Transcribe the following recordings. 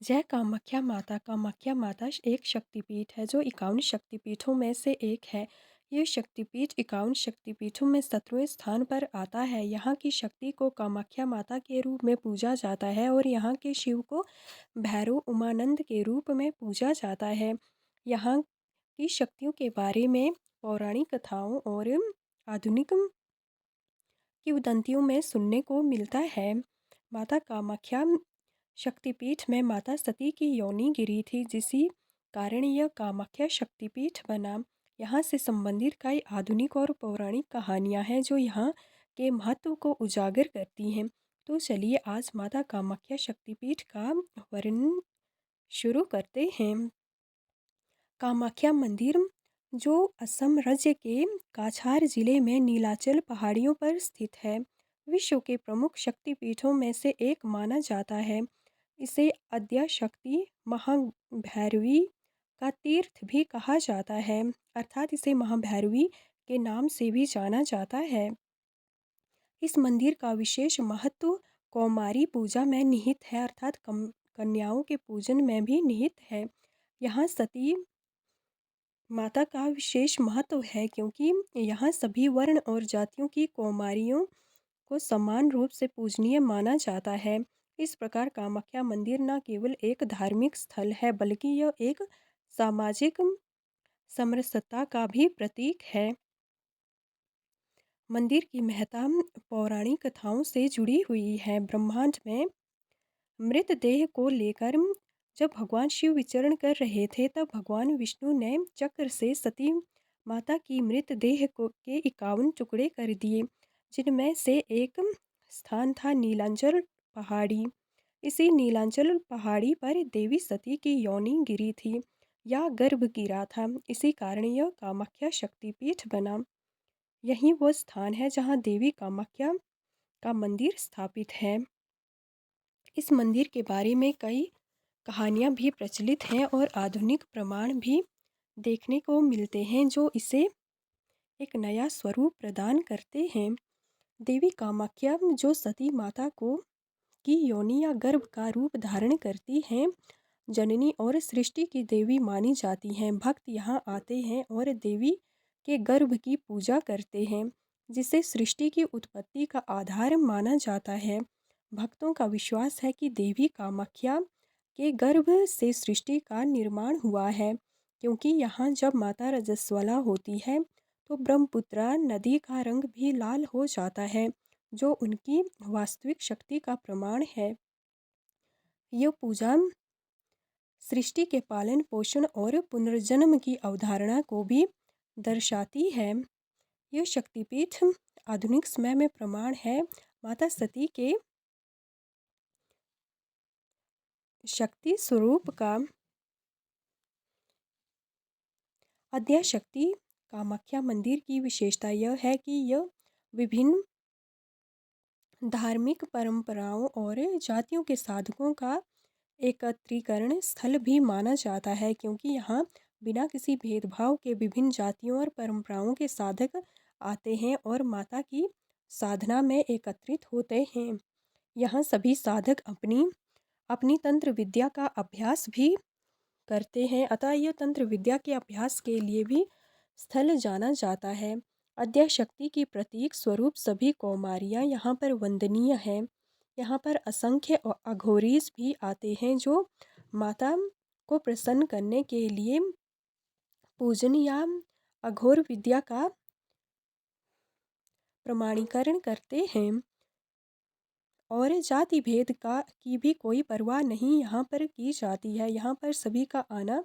जय कामाख्या माता। कामाख्या माता एक शक्तिपीठ है जो 51 शक्तिपीठों में से एक है। ये शक्तिपीठ 51 शक्तिपीठों में 17वें स्थान पर आता है। यहाँ की शक्ति को कामाख्या माता के रूप में पूजा जाता है और यहाँ के शिव को भैरव उमानंद के रूप में पूजा जाता है। यहाँ की शक्तियों के बारे में पौराणिक कथाओं और आधुनिक किंवदंतियों में सुनने को मिलता है। माता कामाख्या शक्तिपीठ में माता सती की योनि गिरी थी, जिसी कारण यह कामाख्या शक्तिपीठ बना। यहाँ से संबंधित कई आधुनिक और पौराणिक कहानियाँ हैं जो यहाँ के महत्व को उजागर करती हैं। तो चलिए आज माता कामाख्या शक्तिपीठ का वर्णन शुरू करते हैं। कामाख्या मंदिर जो असम राज्य के काछार जिले में नीलाचल पहाड़ियों पर स्थित है, विश्व के प्रमुख शक्तिपीठों में से एक माना जाता है। इसे आद्याशक्ति महाभैरवी का तीर्थ भी कहा जाता है, अर्थात इसे महाभैरवी के नाम से भी जाना जाता है। इस मंदिर का विशेष महत्व कौमारी पूजा में निहित है, अर्थात कन्याओं के पूजन में भी निहित है। यहाँ सती माता का विशेष महत्व है क्योंकि यहाँ सभी वर्ण और जातियों की कौमारियों को समान रूप से पूजनीय माना जाता है। इस प्रकार कामाख्या मंदिर न केवल एक धार्मिक स्थल है बल्कि यह एक सामाजिक समरसता का भी प्रतीक है। मंदिर की महत्ता पौराणिक कथाओं से जुड़ी हुई है। ब्रह्मांड में मृतदेह को लेकर जब भगवान शिव विचरण कर रहे थे, तब भगवान विष्णु ने चक्र से सती माता की मृतदेह को के 51 टुकड़े कर दिए, जिनमें से एक स्थान था नीलांचल पहाड़ी। इसी नीलांचल पहाड़ी पर देवी सती की योनि गिरी थी या गर्भ गिरा था। इसी कारण यह कामाख्या शक्तिपीठ बना। यही वो स्थान है जहाँ देवी कामाख्या का मंदिर स्थापित है। इस मंदिर के बारे में कई कहानियाँ भी प्रचलित हैं और आधुनिक प्रमाण भी देखने को मिलते हैं जो इसे एक नया स्वरूप प्रदान करते हैं। देवी कामाख्या जो सती माता को की योनि या गर्भ का रूप धारण करती हैं, जननी और सृष्टि की देवी मानी जाती हैं। भक्त यहाँ आते हैं और देवी के गर्भ की पूजा करते हैं, जिसे सृष्टि की उत्पत्ति का आधार माना जाता है। भक्तों का विश्वास है कि देवी कामाख्या के गर्भ से सृष्टि का निर्माण हुआ है, क्योंकि यहाँ जब माता रजस्वला होती है तो ब्रह्मपुत्रा नदी का रंग भी लाल हो जाता है, जो उनकी वास्तविक शक्ति का प्रमाण है। यह पूजा सृष्टि के पालन पोषण और पुनर्जन्म की अवधारणा को भी दर्शाती है। यह शक्तिपीठ आधुनिक समय में प्रमाण है माता सती के शक्ति स्वरूप का। आद्याशक्ति कामाख्या मंदिर की विशेषता यह है कि यह विभिन्न धार्मिक परंपराओं और जातियों के साधकों का एकत्रीकरण स्थल भी माना जाता है, क्योंकि यहाँ बिना किसी भेदभाव के विभिन्न जातियों और परंपराओं के साधक आते हैं और माता की साधना में एकत्रित होते हैं। यहाँ सभी साधक अपनी अपनी तंत्र विद्या का अभ्यास भी करते हैं, अतः यह तंत्र विद्या के अभ्यास के लिए भी स्थल जाना जाता है। आद्याशक्ति की प्रतीक स्वरूप सभी कौमारियाँ यहाँ पर वंदनीय हैं। यहाँ पर असंख्य अघोरीस भी आते हैं जो माता को प्रसन्न करने के लिए पूजन या अघोर विद्या का प्रमाणीकरण करते हैं और जाति भेद का की भी कोई परवाह नहीं यहाँ पर की जाती है। यहाँ पर सभी का आना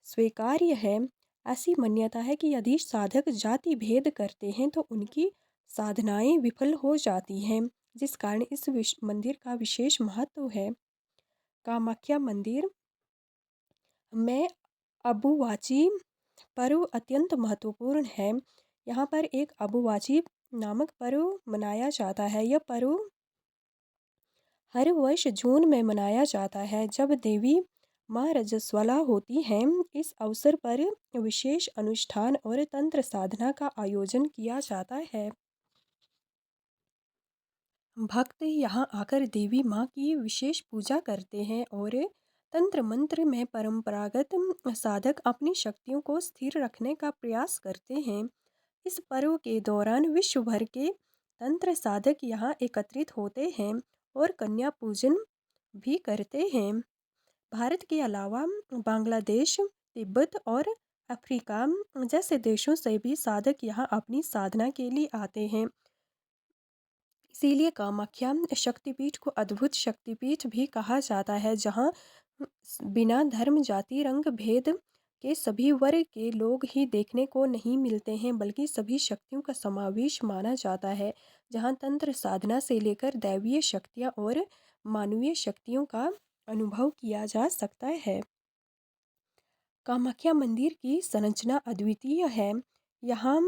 स्वीकार्य है। ऐसी मान्यता है कि यदि साधक जाति भेद करते हैं तो उनकी साधनाएं विफल हो जाती हैं, जिस कारण इस मंदिर का विशेष महत्व है। कामाख्या मंदिर में अबुवाची पर्व अत्यंत महत्वपूर्ण है। यहाँ पर एक अबुवाची नामक पर्व मनाया जाता है। यह पर्व हर वर्ष जून में मनाया जाता है, जब देवी माँ रजस्वला होती हैं। इस अवसर पर विशेष अनुष्ठान और तंत्र साधना का आयोजन किया जाता है। भक्त यहाँ आकर देवी माँ की विशेष पूजा करते हैं और तंत्र मंत्र में परंपरागत साधक अपनी शक्तियों को स्थिर रखने का प्रयास करते हैं। इस पर्व के दौरान विश्व भर के तंत्र साधक यहाँ एकत्रित होते हैं और कन्या पूजन भी करते हैं। भारत के अलावा बांग्लादेश, तिब्बत और अफ्रीका जैसे देशों से भी साधक यहाँ अपनी साधना के लिए आते हैं। इसीलिए कामाख्या शक्तिपीठ को अद्भुत शक्तिपीठ भी कहा जाता है, जहाँ बिना धर्म, जाति, रंग भेद के सभी वर्ग के लोग ही देखने को नहीं मिलते हैं, बल्कि सभी शक्तियों का समावेश माना जाता है। जहाँ तंत्र साधना से लेकर दैवीय शक्तियाँ और मानवीय शक्तियों का अनुभव किया जा सकता है। कामाख्या मंदिर की संरचना अद्वितीय है। यहाँ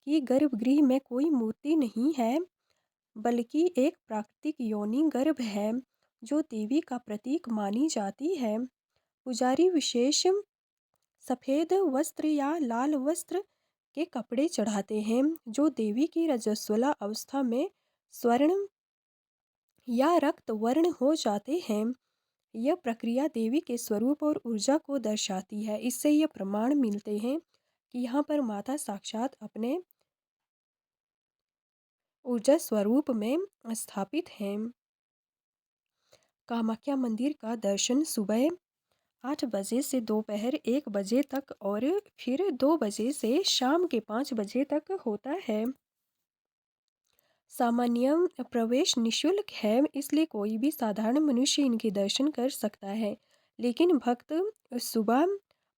की गर्भगृह में कोई मूर्ति नहीं है, बल्कि एक प्राकृतिक योनि गर्भ है जो देवी का प्रतीक मानी जाती है। पुजारी विशेष सफ़ेद वस्त्र या लाल वस्त्र के कपड़े चढ़ाते हैं जो देवी की रजस्वला अवस्था में स्वर्ण या रक्त वर्ण हो जाते हैं। यह प्रक्रिया देवी के स्वरूप और ऊर्जा को दर्शाती है। इससे यह प्रमाण मिलते हैं कि यहाँ पर माता साक्षात अपने ऊर्जा स्वरूप में स्थापित हैं। कामाख्या मंदिर का दर्शन सुबह 8 बजे से दोपहर 1 बजे तक और फिर 2 बजे से शाम के 5 बजे तक होता है। सामान्य प्रवेश निःशुल्क है, इसलिए कोई भी साधारण मनुष्य इनके दर्शन कर सकता है। लेकिन भक्त सुबह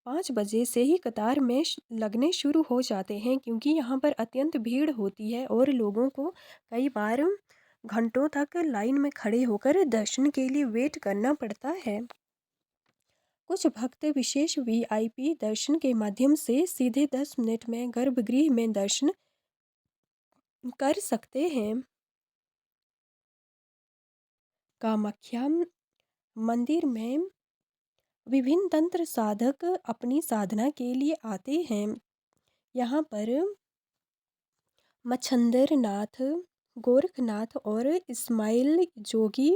5 बजे से ही कतार में लगने शुरू हो जाते हैं, क्योंकि यहाँ पर अत्यंत भीड़ होती है और लोगों को कई बार घंटों तक लाइन में खड़े होकर दर्शन के लिए वेट करना पड़ता है। कुछ भक्त विशेष वीआईपी दर्शन के माध्यम से सीधे 10 मिनट में गर्भगृह में दर्शन कर सकते हैं। कामाख्या मंदिर में विभिन्न तंत्र साधक अपनी साधना के लिए आते हैं। यहाँ पर मच्छंदर नाथ, गोरखनाथ और इस्माइल जोगी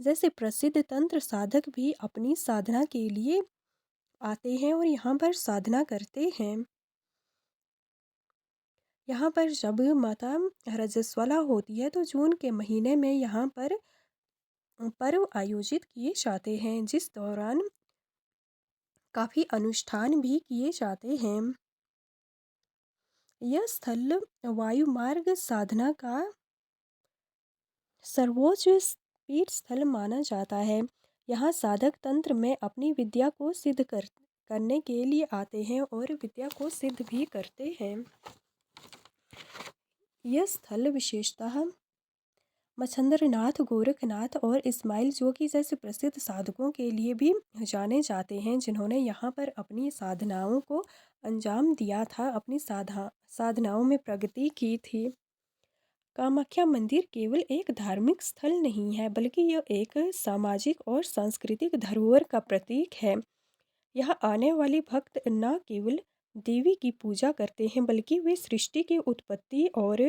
जैसे प्रसिद्ध तंत्र साधक भी अपनी साधना के लिए आते हैं और यहाँ पर साधना करते हैं। यहाँ पर जब माता रजस्वला होती है तो जून के महीने में यहाँ पर पर्व आयोजित किए जाते हैं, जिस दौरान काफ़ी अनुष्ठान भी किए जाते हैं। यह स्थल वायुमार्ग साधना का सर्वोच्च पीठ स्थल माना जाता है। यहाँ साधक तंत्र में अपनी विद्या को सिद्ध करने के लिए आते हैं और विद्या को सिद्ध भी करते हैं। यह स्थल विशेषतः मच्छंद्रनाथ, गोरखनाथ और इस्माइल जोगी जैसे प्रसिद्ध साधकों के लिए भी जाने जाते हैं, जिन्होंने यहाँ पर अपनी साधनाओं को अंजाम दिया था, अपनी साधनाओं में प्रगति की थी। कामाख्या मंदिर केवल एक धार्मिक स्थल नहीं है, बल्कि यह एक सामाजिक और सांस्कृतिक धरोहर का प्रतीक है। यहाँ आने वाले भक्त न केवल देवी की पूजा करते हैं, बल्कि वे सृष्टि की उत्पत्ति और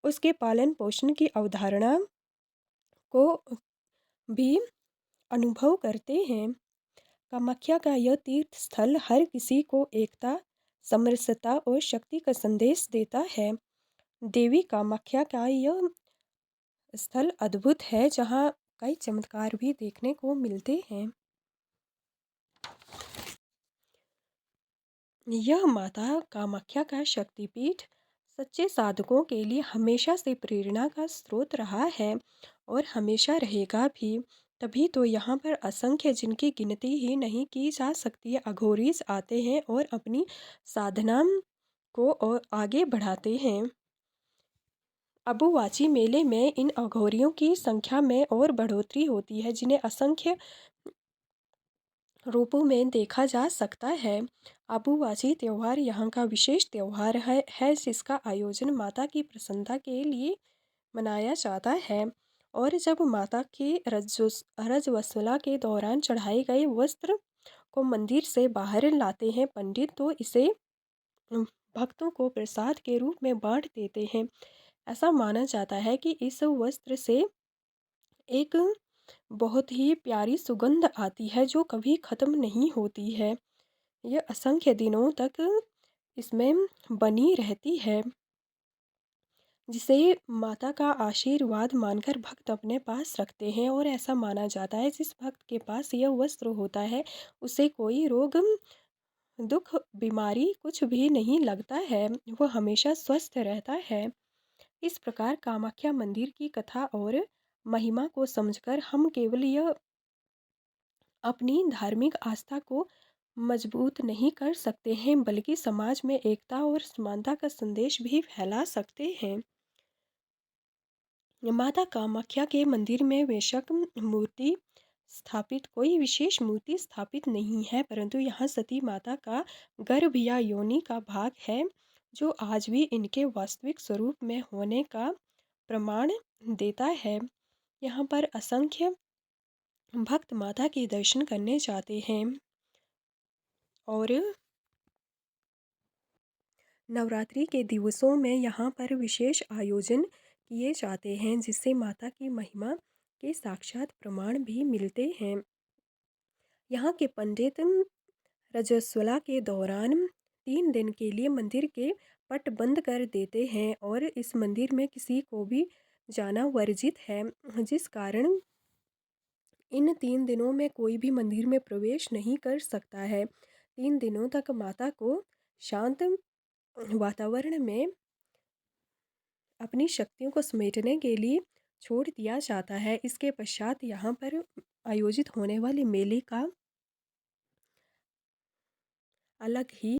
उसके पालन पोषण की अवधारणा को भी अनुभव करते हैं। कामाख्या का यह तीर्थ स्थल हर किसी को एकता, समरसता और शक्ति का संदेश देता है। देवी कामाख्या का यह स्थल अद्भुत है, जहाँ कई चमत्कार भी देखने को मिलते हैं। यह माता कामाख्या का शक्तिपीठ सच्चे साधकों के लिए हमेशा से प्रेरणा का स्रोत रहा है और हमेशा रहेगा भी। तभी तो यहाँ पर असंख्य, जिनकी गिनती ही नहीं की जा सकती है, अघोरीस आते हैं और अपनी साधना को और आगे बढ़ाते हैं। अबुवाची मेले में इन अघोरियों की संख्या में और बढ़ोतरी होती है, जिन्हें असंख्य रूपों में देखा जा सकता है। अबुवाची त्यौहार यहाँ का विशेष त्यौहार है जिसका आयोजन माता की प्रसन्नता के लिए मनाया जाता है। और जब माता की रजस्वला के दौरान चढ़ाए गए वस्त्र को मंदिर से बाहर लाते हैं पंडित, तो इसे भक्तों को प्रसाद के रूप में बांट देते हैं। ऐसा माना जाता है कि इस वस्त्र से एक बहुत ही प्यारी सुगंध आती है जो कभी ख़त्म नहीं होती है। यह असंख्य दिनों तक इसमें बनी रहती है, जिसे माता का आशीर्वाद मानकर भक्त अपने पास रखते हैं। और ऐसा माना जाता है जिस भक्त के पास यह वस्त्र होता है उसे कोई रोग, दुख, बीमारी कुछ भी नहीं लगता है, वो हमेशा स्वस्थ रहता है। इस प्रकार कामाख्या मंदिर की कथा और महिमा को समझकर हम केवल यह अपनी धार्मिक आस्था को मजबूत नहीं कर सकते हैं, बल्कि समाज में एकता और समानता का संदेश भी फैला सकते हैं। माता कामाख्या के मंदिर में बेशक मूर्ति स्थापित कोई विशेष मूर्ति स्थापित नहीं है, परंतु यहाँ सती माता का गर्भ या योनि का भाग है, जो आज भी इनके वास्तविक स्वरूप में होने का प्रमाण देता है। यहाँ पर असंख्य भक्त माता के दर्शन करने जाते हैं और नवरात्रि के दिवसों में यहाँ पर विशेष आयोजन किए जाते हैं, जिससे माता की महिमा के साक्षात प्रमाण भी मिलते हैं। यहाँ के पंडित रजस्वला के दौरान 3 दिन के लिए मंदिर के पट बंद कर देते हैं और इस मंदिर में किसी को भी जाना वर्जित है, जिस कारण इन 3 दिनों में कोई भी मंदिर में प्रवेश नहीं कर सकता है। 3 दिनों तक माता को शांत वातावरण में अपनी शक्तियों को समेटने के लिए छोड़ दिया जाता है। इसके पश्चात यहाँ पर आयोजित होने वाले मेले का अलग ही